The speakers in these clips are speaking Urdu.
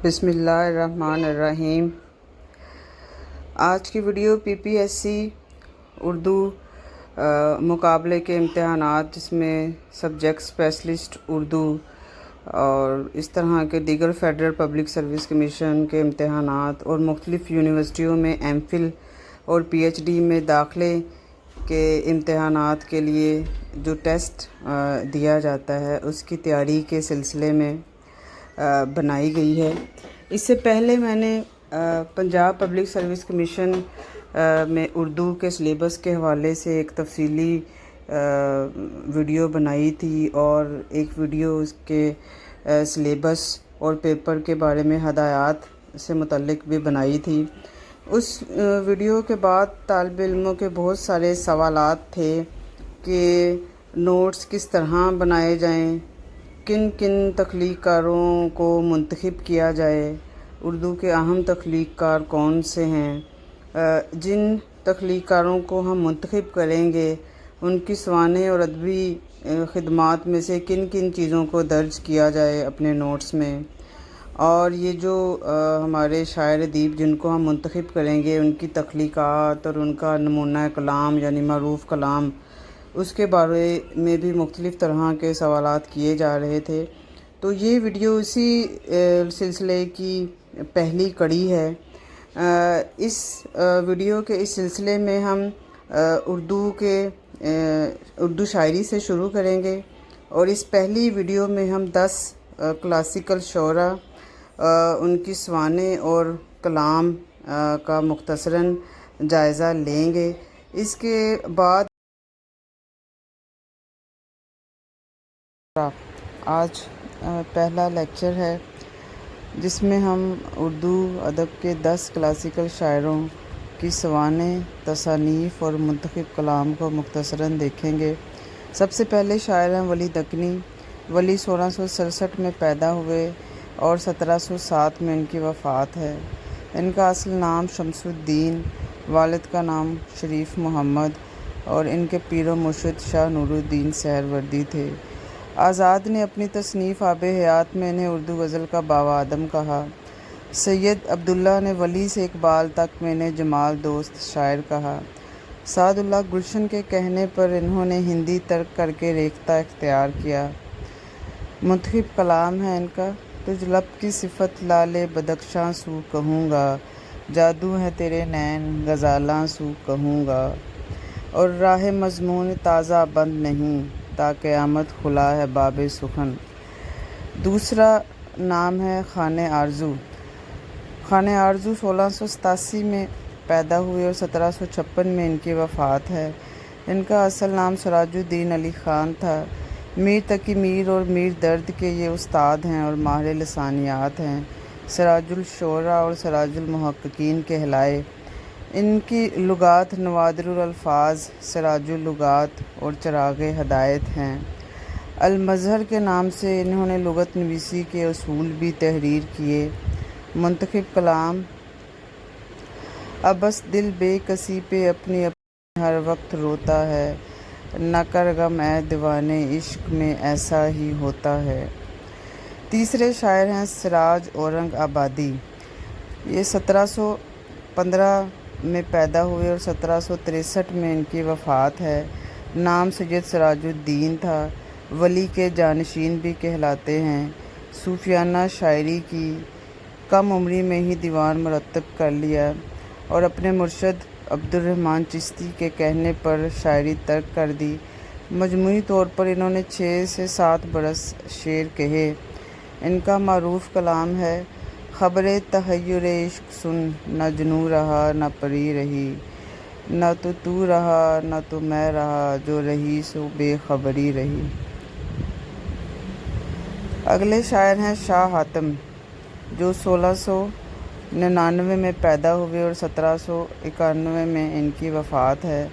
بسم اللہ الرحمن الرحیم۔ آج کی ویڈیو PPSC اردو مقابلے کے امتحانات، جس میں سبجیکٹ اسپیشلسٹ اردو اور اس طرح کے دیگر فیڈرل پبلک سروس کمیشن کے امتحانات اور مختلف یونیورسٹیوں میں MPhil اور PhD میں داخلے کے امتحانات کے لیے جو ٹیسٹ دیا جاتا ہے اس کی تیاری کے سلسلے میں بنائی گئی ہے۔ اس سے پہلے میں نے پنجاب پبلک سروس کمیشن میں اردو کے سلیبس کے حوالے سے ایک تفصیلی ویڈیو بنائی تھی اور ایک ویڈیو اس کے سلیبس اور پیپر کے بارے میں ہدایات سے متعلق بھی بنائی تھی۔ اس ویڈیو کے بعد طالب علموں کے بہت سارے سوالات تھے کہ نوٹس کس طرح بنائے جائیں، کن کن تخلیق کاروں کو منتخب کیا جائے، اردو کے اہم تخلیق کار کون سے ہیں، جن تخلیق کاروں کو ہم منتخب کریں گے ان کی سوانح اور ادبی خدمات میں سے کن کن چیزوں کو درج کیا جائے اپنے نوٹس میں، اور یہ جو ہمارے شاعر ادیب جن کو ہم منتخب کریں گے ان کی تخلیقات اور ان کا نمونہ کلام یعنی معروف کلام، اس کے بارے میں بھی مختلف طرح کے سوالات کیے جا رہے تھے۔ تو یہ ویڈیو اسی سلسلے کی پہلی کڑی ہے۔ اس ویڈیو کے اس سلسلے میں ہم اردو شاعری سے شروع کریں گے، اور اس پہلی ویڈیو میں ہم 10 کلاسیکل شعراء، ان کی سوانح اور کلام کا مختصراً جائزہ لیں گے۔ اس کے بعد آج پہلا لیکچر ہے جس میں ہم اردو ادب کے 10 کلاسیکل شاعروں کی سوانح، تصانیف اور منتخب کلام کو مختصراً دیکھیں گے۔ سب سے پہلے شاعر ہیں ولی دکنی۔ ولی 1667 میں پیدا ہوئے اور 1707 میں ان کی وفات ہے۔ ان کا اصل نام شمس الدین، والد کا نام شریف محمد اور ان کے پیر و مرشد شاہ نور الدین سہروردی تھے۔ آزاد نے اپنی تصنیف آب حیات میں انہیں اردو غزل کا بابا آدم کہا۔ سید عبداللہ نے ولی سے اقبال تک میں انہیں جمال دوست شاعر کہا۔ سعد اللہ گلشن کے کہنے پر انہوں نے ہندی ترک کر کے ریختہ اختیار کیا۔ منتخب کلام ہے ان کا: تجھ لب کی صفت لعل بدخشاں سو کہوں گا، جادو ہے تیرے نین غزالاں سو کہوں گا، اور راہ مضمون تازہ بند نہیں، تا قیامت کھلا ہے باب سخن۔ دوسرا نام ہے خانِ آرزو۔ خانِ آرزو 1687 میں پیدا ہوئے اور 1756 میں ان کی وفات ہے۔ ان کا اصل نام سراج الدین علی خان تھا۔ میر تقی میر اور میر درد کے یہ استاد ہیں اور ماہر لسانیات ہیں۔ سراج الشعراء اور سراج المحققین کہلائے۔ ان کی لغات نوادر الالفاظ، سراج اللغات اور چراغ ہدایت ہیں۔ المظہر کے نام سے انہوں نے لغت نویسی کے اصول بھی تحریر کیے۔ منتخب کلام: ابس دل بے کسی پہ اپنی ہر وقت روتا ہے، نہ کر غم اے دیوانے عشق میں ایسا ہی ہوتا ہے۔ تیسرے شاعر ہیں سراج اورنگ آبادی۔ یہ 1715 میں پیدا ہوئے اور 1763 میں ان کی وفات ہے۔ نام سید سراج الدین تھا۔ ولی کے جانشین بھی کہلاتے ہیں۔ صوفیانہ شاعری کی، کم عمری میں ہی دیوان مرتب کر لیا اور اپنے مرشد عبدالرحمن چشتی کے کہنے پر شاعری ترک کر دی۔ مجموعی طور پر انہوں نے 6 سے 7 برس شعر کہے۔ ان کا معروف کلام ہے: خبر تحیر عشق سن، نہ جنوں رہا نہ پری رہی، نہ تو رہا نہ تو میں رہا، جو رہی سو بے خبری رہی۔ اگلے شاعر ہیں شاہ حاتم، جو 1699 میں پیدا ہوئے اور 1791 میں ان کی وفات ہے۔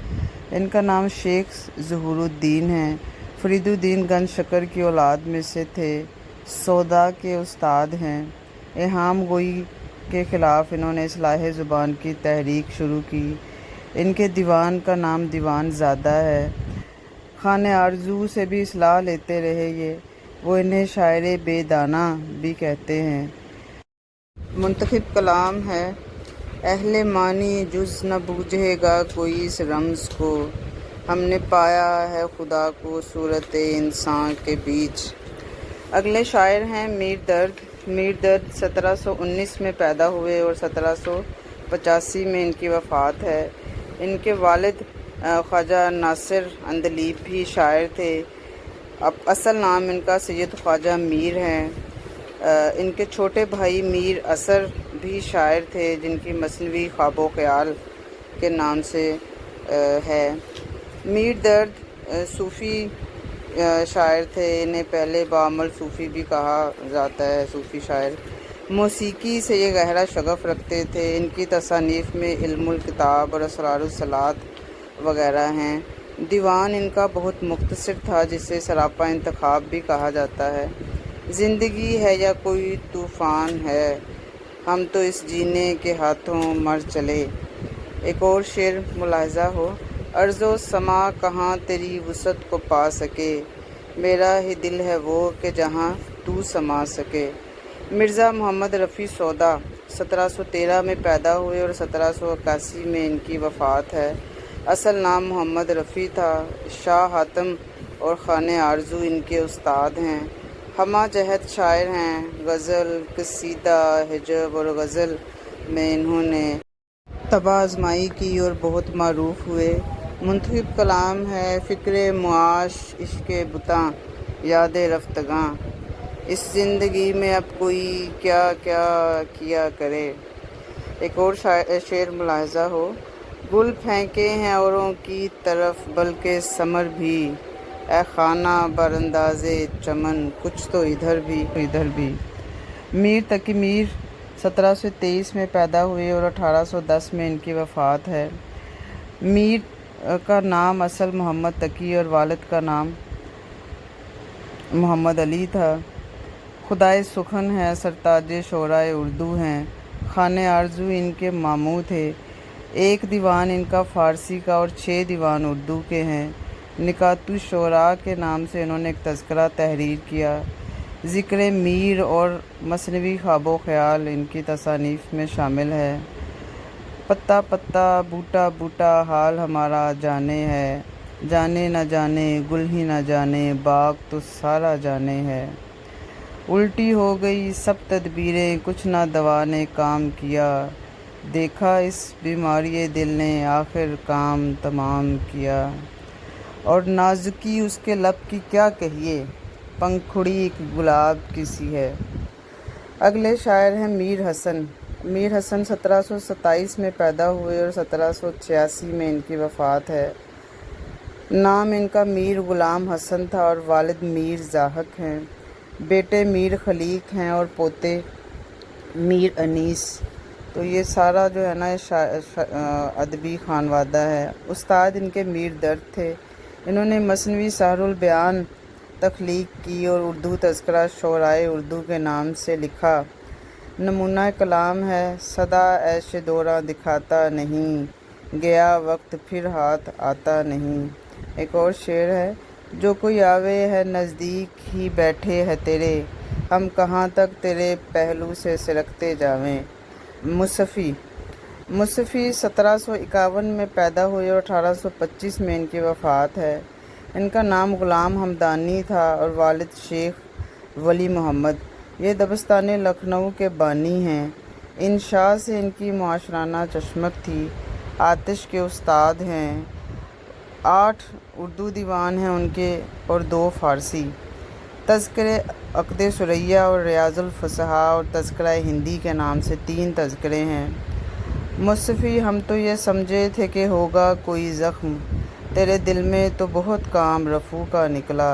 ان کا نام شیخ ظہور الدین ہے۔ فرید الدین گنج شکر کی اولاد میں سے تھے۔ سودا کے استاد ہیں۔ ایہام گوئی کے خلاف انہوں نے اصلاح زبان کی تحریک شروع کی۔ ان کے دیوان کا نام دیوان زادہ ہے۔ خانِ آرزو سے بھی اصلاح لیتے رہے وہ انہیں شاعر بے دانہ بھی کہتے ہیں۔ منتخب کلام ہے: اہل معنی جز نہ بوجھے گا کوئی اس رمز کو، ہم نے پایا ہے خدا کو صورت انسان کے بیچ۔ اگلے شاعر ہیں میر درد۔ میر درد 1719 میں پیدا ہوئے اور 1785 میں ان کی وفات ہے۔ ان کے والد خواجہ ناصر اندلیب بھی شاعر تھے۔ اصل نام ان کا سید خواجہ میر ہے۔ ان کے چھوٹے بھائی میر اثر بھی شاعر تھے، جن کی مثنوی خواب و خیال کے نام سے ہے۔ میر درد صوفی شاعر تھے۔ انہیں پہلے بعمل صوفی بھی کہا جاتا ہے، صوفی شاعر۔ موسیقی سے یہ گہرا شغف رکھتے تھے۔ ان کی تصانیف میں علم الکتاب اور اسرار الصلاۃ وغیرہ ہیں۔ دیوان ان کا بہت مختصر تھا، جسے سراپا انتخاب بھی کہا جاتا ہے۔ زندگی ہے یا کوئی طوفان ہے، ہم تو اس جینے کے ہاتھوں مر چلے۔ ایک اور شعر ملاحظہ ہو: ارض و سما کہاں تیری وسعت کو پا سکے، میرا ہی دل ہے وہ کہ جہاں تو سما سکے۔ مرزا محمد رفیع سودا 1713 میں پیدا ہوئے اور 1781 میں ان کی وفات ہے۔ اصل نام محمد رفیع تھا۔ شاہ حاتم اور خانِ آرزو ان کے استاد ہیں۔ ہمہ جہت شاعر ہیں۔ غزل، قصیدہ، ہجو اور غزل میں انہوں نے طبع آزمائی کی اور بہت معروف ہوئے۔ منتخب کلام ہے: فکر معاش عشق بتاں یاد رفتگاں، اس زندگی میں اب کوئی کیا کیا کیا کرے۔ ایک اور شعر ملاحظہ ہو: گل پھینکے ہیں اوروں کی طرف بلکہ ثمر بھی، اے خانہ برانداز چمن کچھ تو ادھر بھی۔ میر تقی میر 1723 میں پیدا ہوئے اور 1810 میں ان کی وفات ہے۔ میر کا نام اصل محمد تقی اور والد کا نام محمد علی تھا۔ خدائے سخن ہیں، سرتاج شعرائے اردو ہیں۔ خانِ آرزو ان کے ماموں تھے۔ ایک دیوان ان کا فارسی کا اور 6 دیوان اردو کے ہیں۔ نکات الشعراء کے نام سے انہوں نے ایک تذکرہ تحریر کیا۔ ذکر میر اور مثنوی خواب و خیال ان کی تصانیف میں شامل ہے۔ پتا پتا بوٹا بوٹا حال ہمارا جانے ہے، جانے نہ جانے گل ہی نہ جانے باغ تو سارا جانے ہے۔ الٹی ہو گئی سب تدبیریں کچھ نہ دوا نے کام کیا، دیکھا اس بیماری دل نے آخر کام تمام کیا۔ اور نازکی اس کے لب کی کیا کہیے، پنکھڑی ایک گلاب کی سی ہے۔ اگلے شاعر ہیں میر حسن۔ میر حسن 1727 میں پیدا ہوئے اور 1786 میں ان کی وفات ہے۔ نام ان کا میر غلام حسن تھا اور والد میر زاہد ہیں۔ بیٹے میر خلیق ہیں اور پوتے میر انیس۔ تو یہ سارا جو ہے نا ادبی خانوادہ ہے۔ استاد ان کے میر درد تھے۔ انہوں نے مثنوی سحر البیان تخلیق کی اور اردو تذکرہ شعرائے اردو کے نام سے لکھا۔ نمونہ کلام ہے: صدا عیش دوراں دکھاتا نہیں، گیا وقت پھر ہاتھ آتا نہیں۔ ایک اور شعر ہے: جو کوئی آوے ہے نزدیک ہی بیٹھے ہے تیرے، ہم کہاں تک تیرے پہلو سے سرکتے جاویں۔ مصفی 1751 میں پیدا ہوئے اور 1825 میں ان کی وفات ہے۔ ان کا نام غلام حمدانی تھا اور والد شیخ ولی محمد۔ یہ دبستان لکھنؤ کے بانی ہیں۔ انشاء سے ان کی معاشرانہ چشمک تھی۔ آتش کے استاد ہیں۔ 8 اردو دیوان ہیں ان کے اور 2 فارسی۔ تذکرے عقد ثریہ اور ریاض الفصحاء اور تذکرہ ہندی کے نام سے 3 تذکرے ہیں۔ مصفی ہم تو یہ سمجھے تھے کہ ہوگا کوئی زخم، تیرے دل میں تو بہت کام رفو کا نکلا۔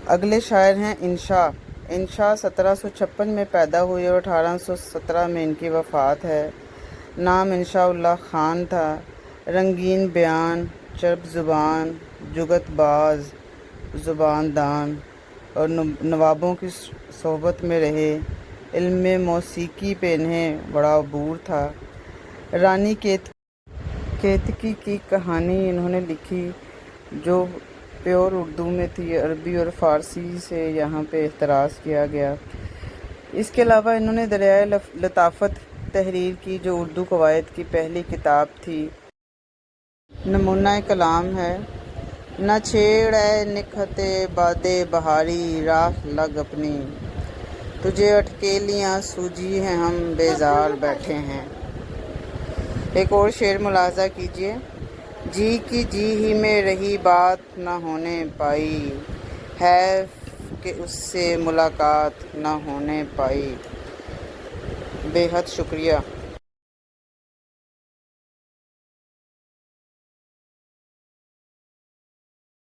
اگلے شاعر ہیں انشاء۔ انشاء 1756 میں پیدا ہوئے اور 1817 میں ان کی وفات ہے۔ نام انشاء اللہ خان تھا۔ رنگین بیان، چرب زبان، جگت باز، زبان دان اور نوابوں کی صحبت میں رہے۔ علم موسیقی پہ انہیں بڑا عبور تھا۔ رانی کیتکی کی کہانی انہوں نے لکھی جو پیور اردو میں تھی۔ عربی اور فارسی سے یہاں پہ احتراز کیا گیا۔ اس کے علاوہ انہوں نے دریائے لطافت تحریر کی، جو اردو قواعد کی پہلی کتاب تھی۔ نمونہ کلام ہے: نہ چھیڑ اے نکہت باد بہاری، راہ لگ اپنی، تجھے اٹکیلیاں سوجھی ہیں ہم بیزار بیٹھے ہیں۔ ایک اور شعر ملاحظہ کیجیے: جی کی جی ہی میں رہی بات نہ ہونے پائی، حیف کہ اس سے ملاقات نہ ہونے پائی۔ بے حد شکریہ۔